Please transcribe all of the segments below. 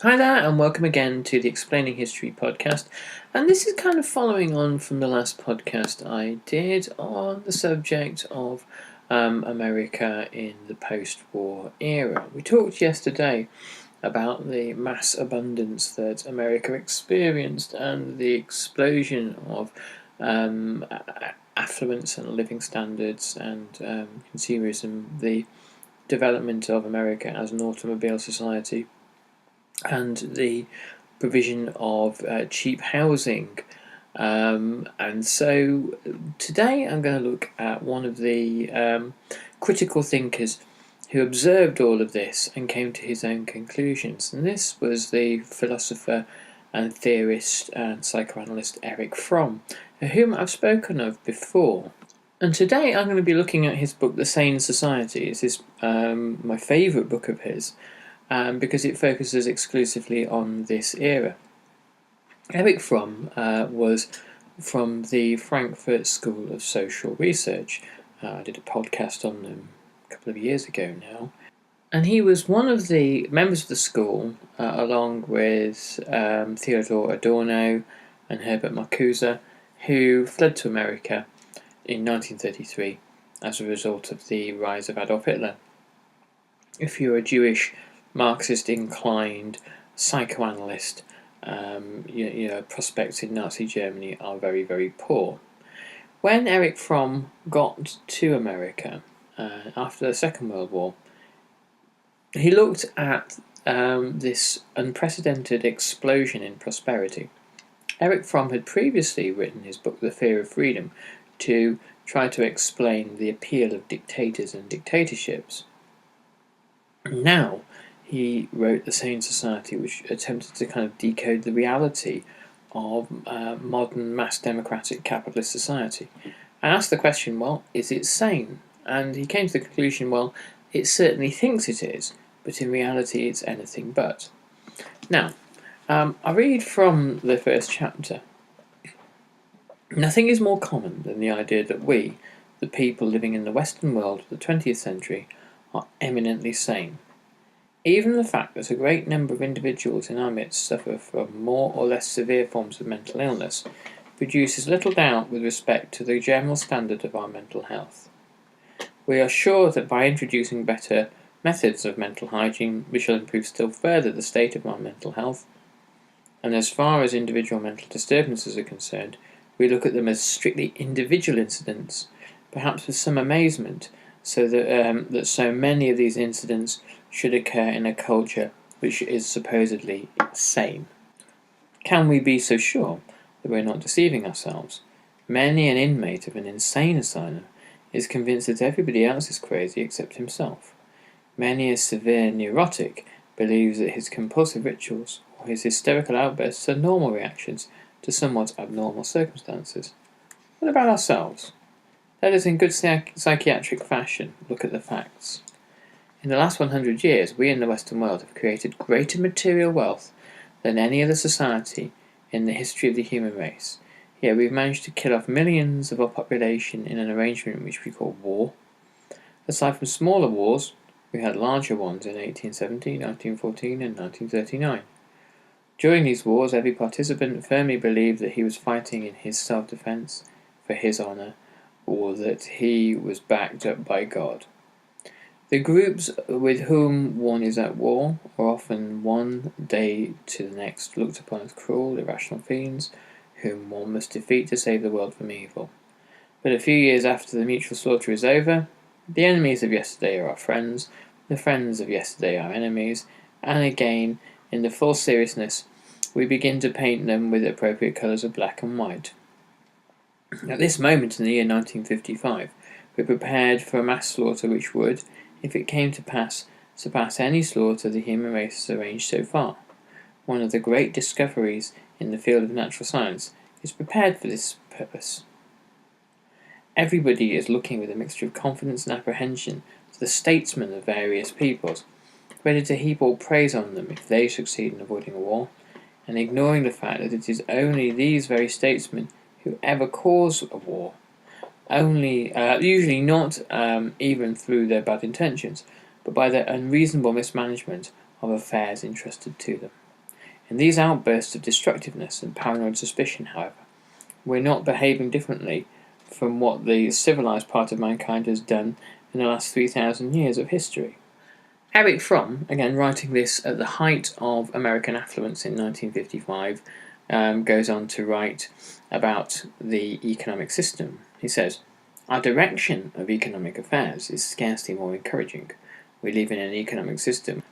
Hi there, and welcome again to the Explaining History podcast. And this is kind of following on from the last podcast I did on the subject of America in the post-war era. We talked yesterday about the mass abundance that America experienced and the explosion of affluence and living standards and consumerism, the development of America as an automobile society, and the provision of cheap housing. And so today I'm going to look at one of the critical thinkers who observed all of this and came to his own conclusions. And this was the philosopher and theorist and psychoanalyst Erich Fromm, whom I've spoken of before. And today I'm going to be looking at his book, The Sane Society. This is my favourite book of his, because it focuses exclusively on this era. Erich Fromm was from the Frankfurt School of Social Research. I did a podcast on them a couple of years ago now. And he was one of the members of the school, along with Theodor Adorno and Herbert Marcuse, who fled to America in 1933 as a result of the rise of Adolf Hitler. If you're a Jewish Marxist-inclined psychoanalyst, prospects in Nazi Germany are very, very poor. When Erich Fromm got to America after the Second World War, he looked at this unprecedented explosion in prosperity. Erich Fromm had previously written his book, The Fear of Freedom, to try to explain the appeal of dictators and dictatorships. Now, he wrote The Sane Society, which attempted to kind of decode the reality of modern mass democratic capitalist society, and asked the question, well, is it sane? And he came to the conclusion, well, it certainly thinks it is, but in reality it's anything but. Now, I read from the first chapter. Nothing is more common than the idea that we, the people living in the Western world of the 20th century, are eminently sane. Even the fact that a great number of individuals in our midst suffer from more or less severe forms of mental illness produces little doubt with respect to the general standard of our mental health. We are sure that by introducing better methods of mental hygiene, we shall improve still further the state of our mental health. And as far as individual mental disturbances are concerned, we look at them as strictly individual incidents, perhaps with some amazement, so that so many of these incidents should occur in a culture which is supposedly sane. Can we be so sure that we're not deceiving ourselves? Many an inmate of an insane asylum is convinced that everybody else is crazy except himself. Many a severe neurotic believes that his compulsive rituals or his hysterical outbursts are normal reactions to somewhat abnormal circumstances. What about ourselves? Let us, in good psychiatric fashion, look at the facts. In the last 100 years, we in the Western world have created greater material wealth than any other society in the history of the human race. Yet we've managed to kill off millions of our population in an arrangement which we call war. Aside from smaller wars, we had larger ones in 1870, 1914 and 1939. During these wars, every participant firmly believed that he was fighting in his self-defense, for his honor, or that he was backed up by God. The groups with whom one is at war are often one day to the next looked upon as cruel, irrational fiends, whom one must defeat to save the world from evil. But a few years after the mutual slaughter is over, the enemies of yesterday are our friends, the friends of yesterday are enemies, and again, in the full seriousness, we begin to paint them with appropriate colours of black and white. At this moment in the year 1955, we prepared for a mass slaughter which would, if it came to pass, surpass any slaughter the human race has arranged so far. One of the great discoveries in the field of natural science is prepared for this purpose. Everybody is looking with a mixture of confidence and apprehension to the statesmen of various peoples, ready to heap all praise on them if they succeed in avoiding a war, and ignoring the fact that it is only these very statesmen who ever cause a war, usually not even through their bad intentions, but by their unreasonable mismanagement of affairs entrusted to them. In these outbursts of destructiveness and paranoid suspicion, however, we're not behaving differently from what the civilized part of mankind has done in the last 3,000 years of history. Erich Fromm, again writing this at the height of American affluence in 1955, goes on to write about the economic system. He says, "Our direction of economic affairs is scarcely more encouraging. We live in an economic system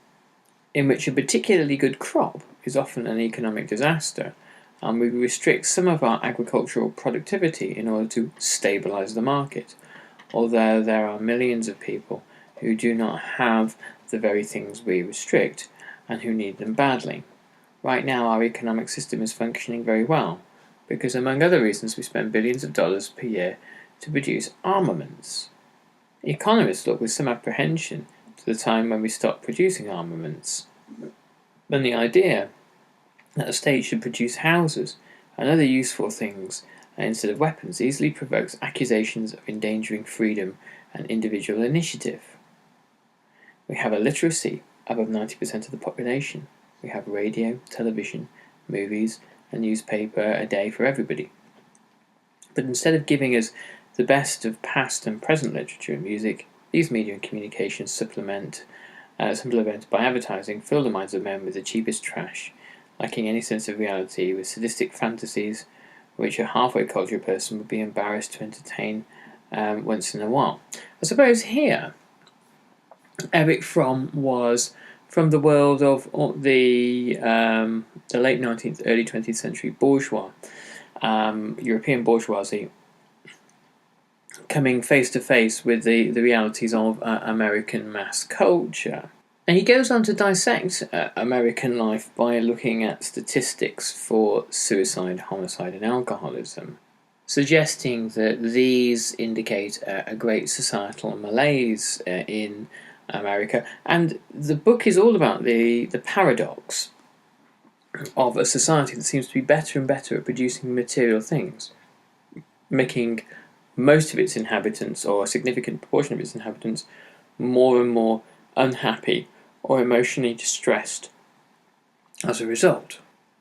in which a particularly good crop is often an economic disaster, and we restrict some of our agricultural productivity in order to stabilize the market, although there are millions of people who do not have the very things we restrict and who need them badly. Right now our economic system is functioning very well because, among other reasons, we spend billions of dollars per year to produce armaments. Economists look with some apprehension to the time when we stop producing armaments. Then the idea that a state should produce houses and other useful things instead of weapons easily provokes accusations of endangering freedom and individual initiative. We have a literacy above 90% of the population. We have radio, television, movies, and newspaper a day for everybody. But instead of giving us the best of past and present literature and music, these media and communications supplemented by advertising, fill the minds of men with the cheapest trash, lacking any sense of reality, with sadistic fantasies which a halfway cultured person would be embarrassed to entertain once in a while." I suppose here Erich Fromm was from the world of the late 19th, early 20th century bourgeois, European bourgeoisie, coming face to face with the realities of American mass culture. And he goes on to dissect American life by looking at statistics for suicide, homicide, and alcoholism, suggesting that these indicate a great societal malaise in America. And the book is all about the paradox of a society that seems to be better and better at producing material things, making most of its inhabitants, or a significant proportion of its inhabitants, more and more unhappy or emotionally distressed as a result.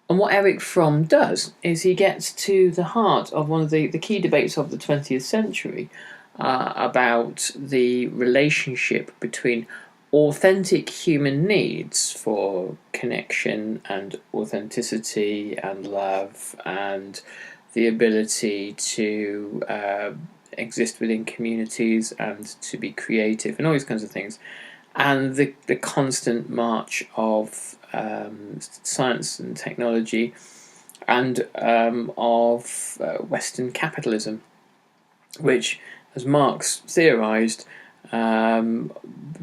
And what Erich Fromm does is he gets to the heart of one of the key debates of the 20th century about the relationship between authentic human needs for connection and authenticity and love and the ability to exist within communities and to be creative and all these kinds of things, and the constant march of science and technology and of Western capitalism, which, as Marx theorized,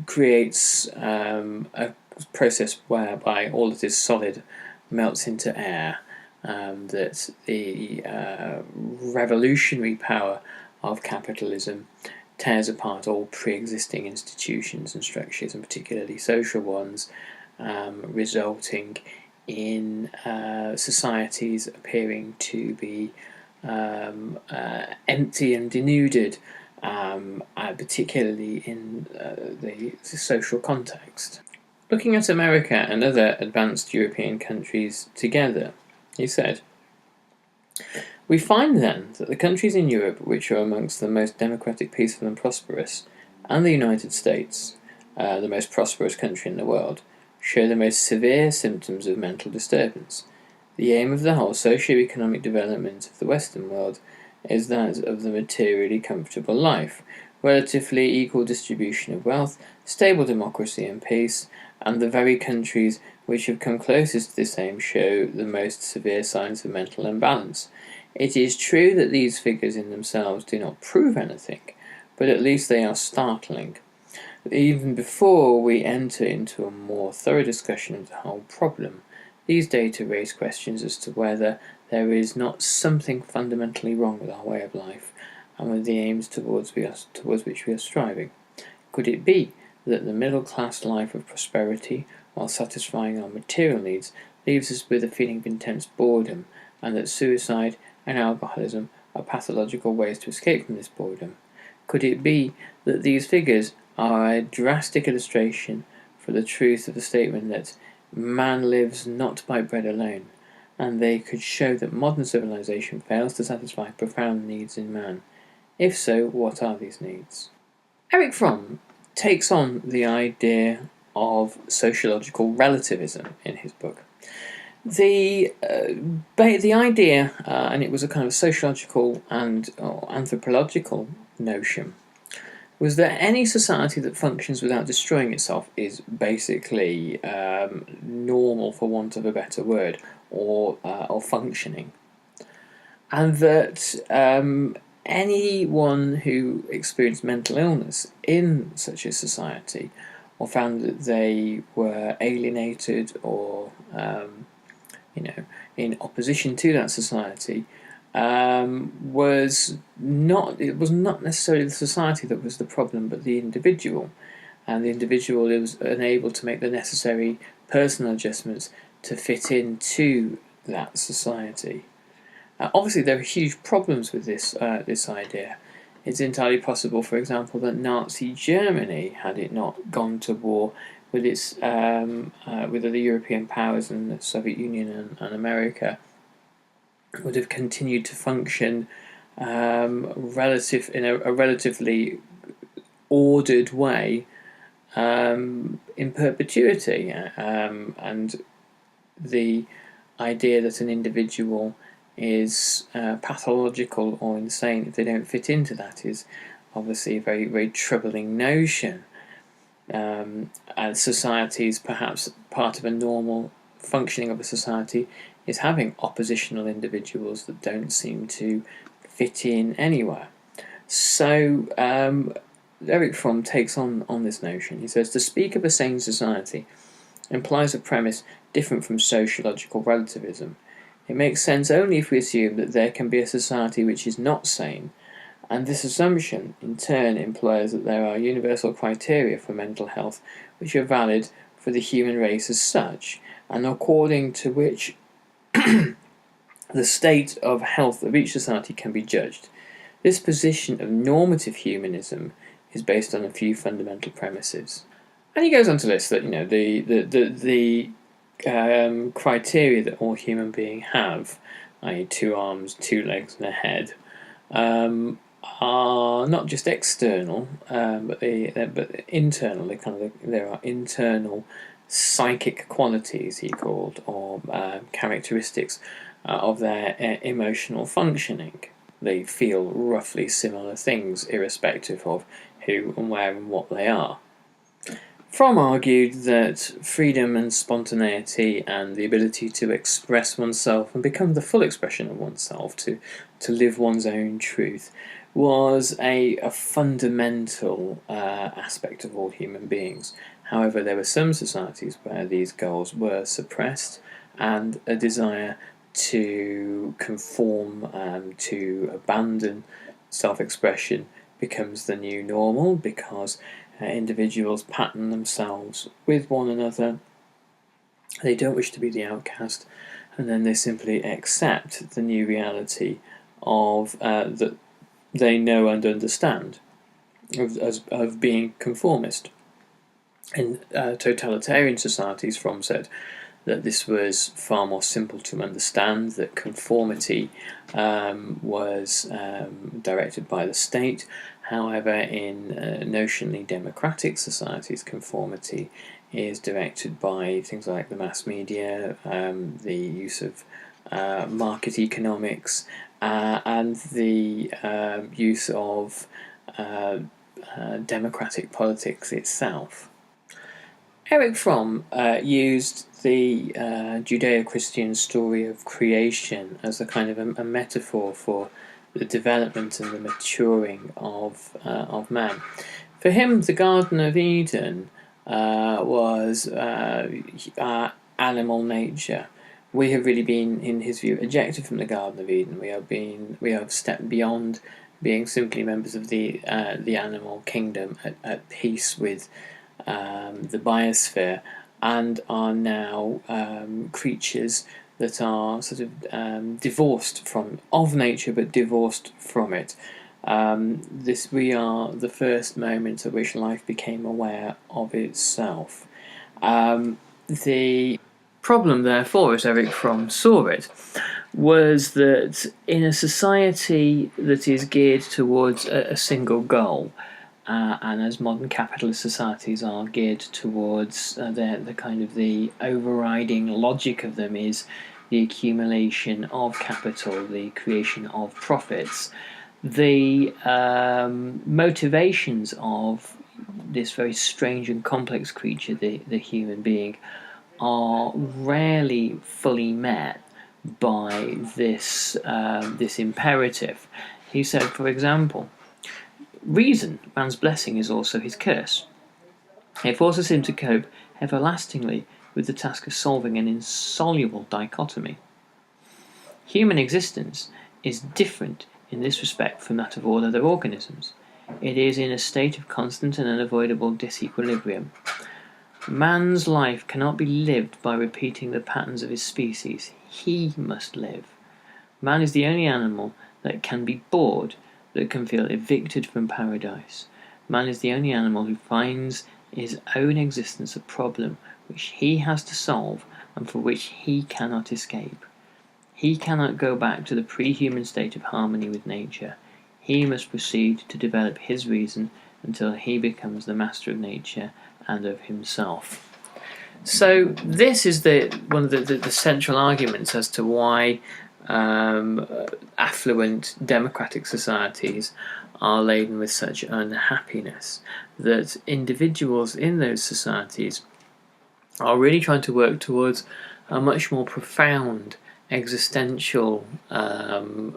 creates a process whereby all that is solid melts into air, that the revolutionary power of capitalism tears apart all pre-existing institutions and structures, and particularly social ones, resulting in societies appearing to be empty and denuded, particularly in the social context. Looking at America and other advanced European countries together, he said, "We find then that the countries in Europe which are amongst the most democratic, peaceful and prosperous, and the United States, the most prosperous country in the world, show the most severe symptoms of mental disturbance. The aim of the whole socio-economic development of the Western world is that of the materially comfortable life, relatively equal distribution of wealth, stable democracy and peace, and the very countries which have come closest to this aim show the most severe signs of mental imbalance. It is true that these figures in themselves do not prove anything, but at least they are startling. Even before we enter into a more thorough discussion of the whole problem, these data raise questions as to whether there is not something fundamentally wrong with our way of life and with the aims towards which we are striving. Could it be that the middle-class life of prosperity, while satisfying our material needs, leaves us with a feeling of intense boredom, and that suicide and alcoholism are pathological ways to escape from this boredom? Could it be that these figures are a drastic illustration for the truth of the statement that man lives not by bread alone, and they could show that modern civilization fails to satisfy profound needs in man. If so, what are these needs? Erich Fromm takes on the idea of sociological relativism in his book. The idea, and it was a kind of sociological and anthropological notion, was that any society that functions without destroying itself is basically normal, for want of a better word, or functioning, and that anyone who experienced mental illness in such a society, or found that they were alienated or in opposition to that society, was not necessarily the society that was the problem, but the individual, and the individual was unable to make the necessary personal adjustments to fit into that society. Obviously, there are huge problems with this idea. It's entirely possible, for example, that Nazi Germany, had it not gone to war with its with other European powers and the Soviet Union and America, would have continued to function in a relatively ordered way in perpetuity, and the idea that an individual is pathological or insane if they don't fit into that is obviously a very, very troubling notion. And societies, perhaps part of a normal functioning of a society is having oppositional individuals that don't seem to fit in anywhere. So Erich Fromm takes on this notion. He says, to speak of a sane society implies a premise different from sociological relativism. It makes sense only if we assume that there can be a society which is not sane, and this assumption in turn implies that there are universal criteria for mental health which are valid for the human race as such, and according to which the state of health of each society can be judged. This position of normative humanism is based on a few fundamental premises. And he goes on to list that the criteria that all human beings have, i.e. 2 arms, 2 legs, and a head, are not just external, but internal. There are internal psychic qualities, he called, or characteristics of their emotional functioning. They feel roughly similar things, irrespective of who and where and what they are. Fromm argued that freedom and spontaneity and the ability to express oneself and become the full expression of oneself, to live one's own truth, was a fundamental aspect of all human beings. However, there were some societies where these goals were suppressed, and a desire to conform and to abandon self-expression becomes the new normal, because individuals pattern themselves with one another. They don't wish to be the outcast, and then they simply accept the new reality of that they know and understand of being conformist. In totalitarian societies, Fromm said that this was far more simple to understand, that conformity was directed by the state. However, in notionally democratic societies, conformity is directed by things like the mass media, the use of market economics, and the use of democratic politics itself. Erich Fromm used the Judeo-Christian story of creation as a kind of a metaphor for the development and the maturing of man. For him, the Garden of Eden was animal nature. We have really been, in his view, ejected from the Garden of Eden. We have stepped beyond being simply members of the animal kingdom, at peace with the biosphere, and are now creatures that are sort of divorced of nature, but divorced from it. We are the first moment at which life became aware of itself. the problem, therefore, as Erich Fromm saw it, was that in a society that is geared towards a single goal, and as modern capitalist societies are geared towards the kind of the overriding logic of them is the accumulation of capital, the creation of profits, the motivations of this very strange and complex creature, the human being, are rarely fully met by this imperative. He said, for example, reason, man's blessing, is also his curse. It forces him to cope everlastingly with the task of solving an insoluble dichotomy. Human existence is different in this respect from that of all other organisms. It is in a state of constant and unavoidable disequilibrium. Man's life cannot be lived by repeating the patterns of his species. He must live. Man is the only animal that can be bored, that can feel evicted from paradise. Man is the only animal who finds his own existence a problem which he has to solve and for which he cannot escape. He cannot go back to the pre-human state of harmony with nature. He must proceed to develop his reason until he becomes the master of nature and of himself. So this is one of the central arguments as to why affluent democratic societies are laden with such unhappiness, that individuals in those societies are really trying to work towards a much more profound existential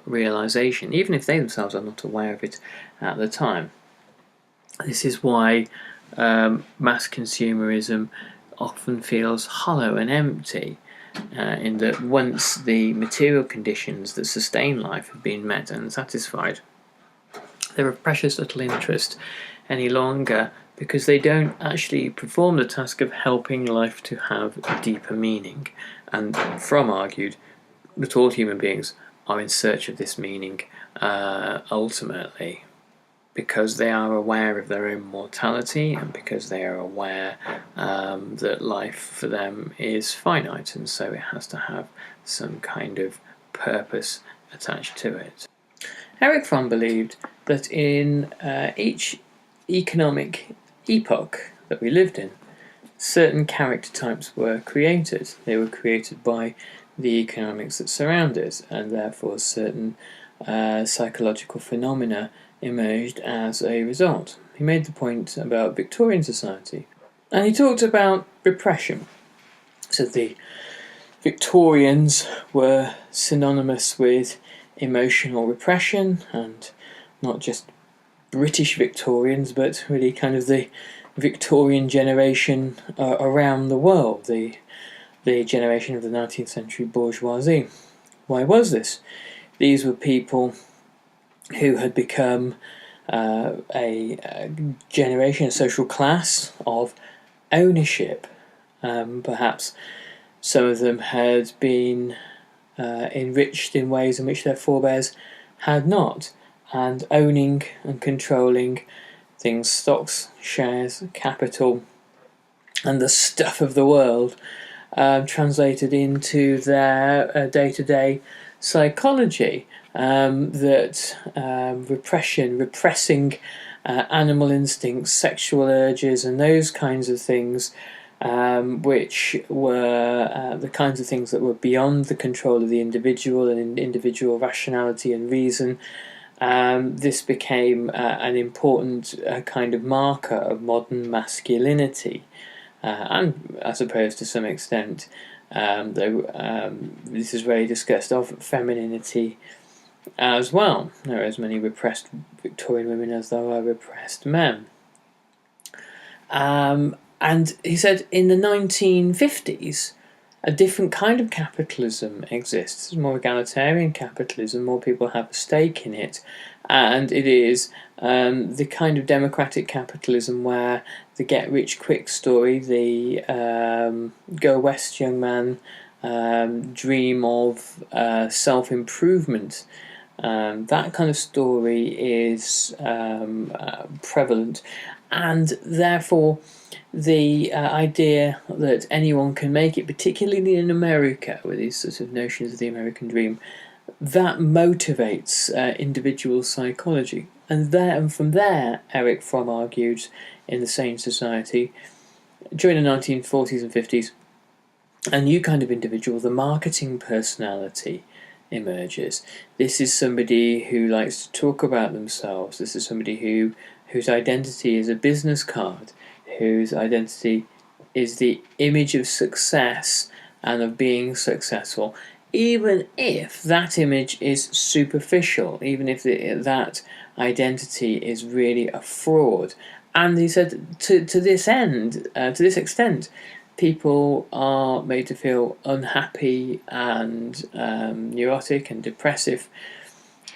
realization, even if they themselves are not aware of it at the time. This is why mass consumerism often feels hollow and empty, in that once the material conditions that sustain life have been met and satisfied, they're of precious little interest any longer, because they don't actually perform the task of helping life to have a deeper meaning. And Fromm argued that all human beings are in search of this meaning ultimately, because they are aware of their own mortality and because they are aware that life for them is finite, and so it has to have some kind of purpose attached to it. Erich Fromm believed that in each economic epoch that we lived in, certain character types were created. They were created by the economics that surround it, and therefore certain psychological phenomena emerged as a result. He made the point about Victorian society, and he talked about repression. So the Victorians were synonymous with emotional repression, and not just British Victorians, but really kind of the Victorian generation around the world, the generation of the 19th century bourgeoisie. Why was this? These were people who had become a generation, a social class of ownership. Perhaps some of them had been enriched in ways in which their forebears had not, and owning and controlling things, stocks, shares, capital, and the stuff of the world translated into their day-to-day psychology. That repressing animal instincts, sexual urges, and those kinds of things, which were the kinds of things that were beyond the control of the individual and individual rationality and reason. This became an important kind of marker of modern masculinity, and I suppose to some extent, though this is rarely discussed, of femininity as well. There are as many repressed Victorian women as there are repressed men. And he said in the 1950s, a different kind of capitalism exists. It's more egalitarian capitalism, more people have a stake in it, and it is the kind of democratic capitalism where the get-rich-quick story, the go west young man dream of self-improvement, That kind of story is prevalent, and therefore the idea that anyone can make it, particularly in America, with these sort of notions of the American dream, that motivates individual psychology. And from there, Erich Fromm argued in the Sane Society during the 1940s and 50s, a new kind of individual, the marketing personality, emerges. This is somebody who likes to talk about themselves. This is somebody whose identity is a business card, whose identity is the image of success and of being successful, even if that image is superficial, even if that identity is really a fraud. And he said, to this extent, people are made to feel unhappy and neurotic and depressive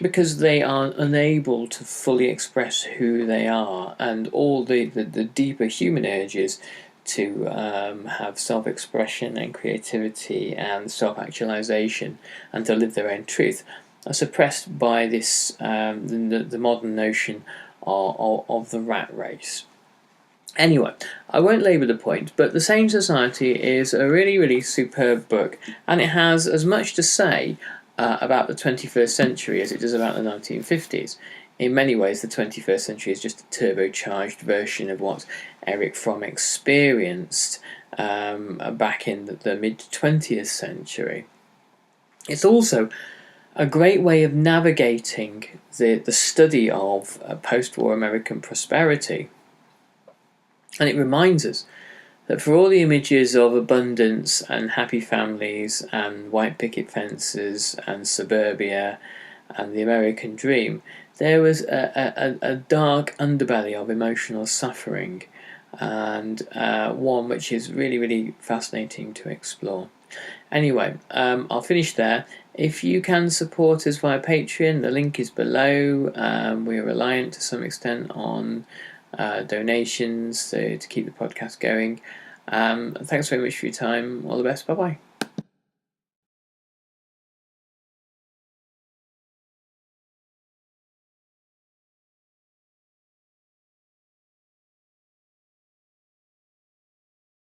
because they are unable to fully express who they are, and all the deeper human urges to have self-expression and creativity and self-actualization and to live their own truth are suppressed by this the modern notion of the rat race. Anyway, I won't labour the point, but The Sane Society is a really, really superb book, and it has as much to say about the 21st century as it does about the 1950s. In many ways, the 21st century is just a turbocharged version of what Erich Fromm experienced back in the mid-20th century. It's also a great way of navigating the study of post-war American prosperity. And it reminds us that for all the images of abundance and happy families and white picket fences and suburbia and the American dream, there was a dark underbelly of emotional suffering, and one which is really, really fascinating to explore. Anyway, I'll finish there. If you can support us via Patreon, the link is below. We're reliant to some extent on donations to keep the podcast going. Thanks very much for your time. All the best. Bye bye.